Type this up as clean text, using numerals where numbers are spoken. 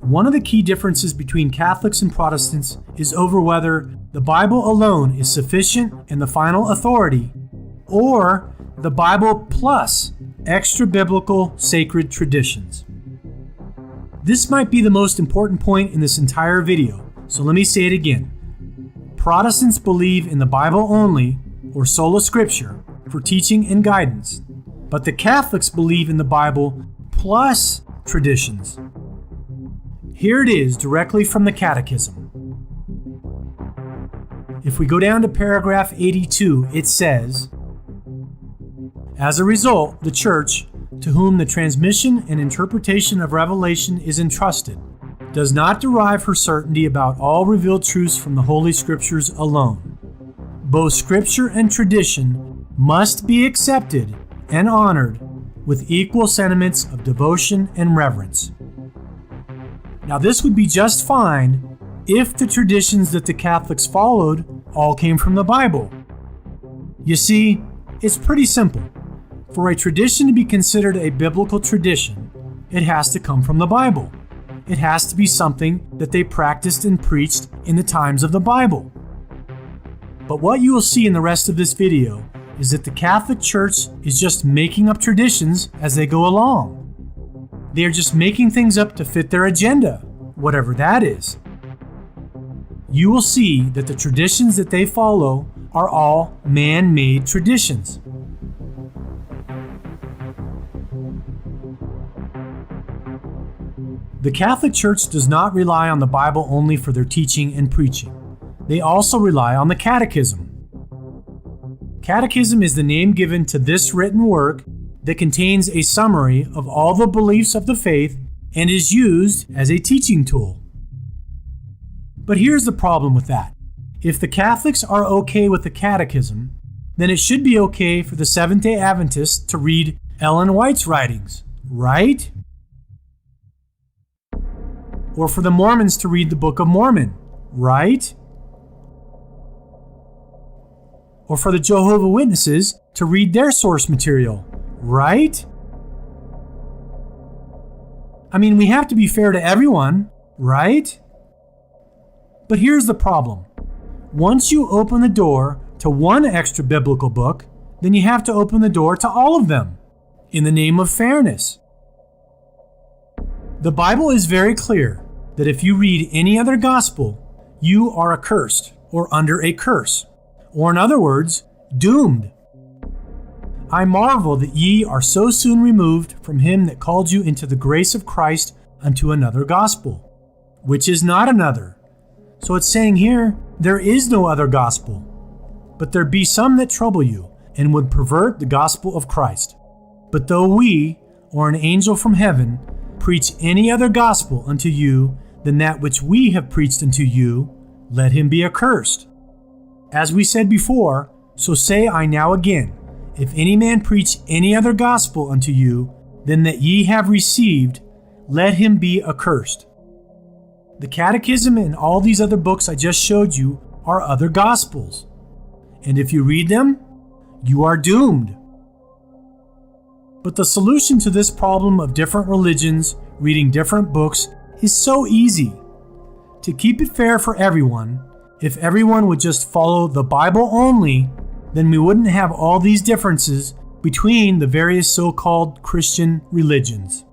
One of the key differences between Catholics and Protestants is over whether the Bible alone is sufficient and the final authority, or the Bible plus extra-biblical sacred traditions. This might be the most important point in this entire video, so let me say it again. Protestants believe in the Bible only, or sola scriptura, for teaching and guidance, but the Catholics believe in the Bible plus traditions. Here it is directly from the Catechism. If we go down to paragraph 82, it says, "As a result, the Church, to whom the transmission and interpretation of revelation is entrusted, does not derive her certainty about all revealed truths from the Holy Scriptures alone. Both Scripture and tradition must be accepted and honored with equal sentiments of devotion and reverence." Now, this would be just fine if the traditions that the Catholics followed all came from the Bible. You see, it's pretty simple. For a tradition to be considered a biblical tradition, it has to come from the Bible. It has to be something that they practiced and preached in the times of the Bible. But what you will see in the rest of this video is that the Catholic Church is just making up traditions as they go along. They are just making things up to fit their agenda, whatever that is. You will see that the traditions that they follow are all man-made traditions. The Catholic Church does not rely on the Bible only for their teaching and preaching. They also rely on the Catechism. Catechism is the name given to this written work that contains a summary of all the beliefs of the faith and is used as a teaching tool. But here's the problem with that. If the Catholics are okay with the Catechism, then it should be okay for the Seventh-day Adventists to read Ellen White's writings, right? Or for the Mormons to read the Book of Mormon, right? Or for the Jehovah's Witnesses to read their source material, right? I mean, we have to be fair to everyone, right? But here's the problem. Once you open the door to one extra biblical book, then you have to open the door to all of them, in the name of fairness. The Bible is very clear that if you read any other gospel, you are accursed, or under a curse, or in other words, doomed. I marvel that ye are so soon removed from him that called you into the grace of Christ unto another gospel, which is not another. So it's saying here, there is no other gospel, but there be some that trouble you, and would pervert the gospel of Christ. But though we, or an angel from heaven, preach any other gospel unto you than that which we have preached unto you, let him be accursed. As we said before, so say I now again, if any man preach any other gospel unto you than that ye have received, let him be accursed. The Catechism and all these other books I just showed you are other gospels. And if you read them, you are doomed. But the solution to this problem of different religions reading different books is so easy. To keep it fair for everyone, if everyone would just follow the Bible only, then we wouldn't have all these differences between the various so-called Christian religions.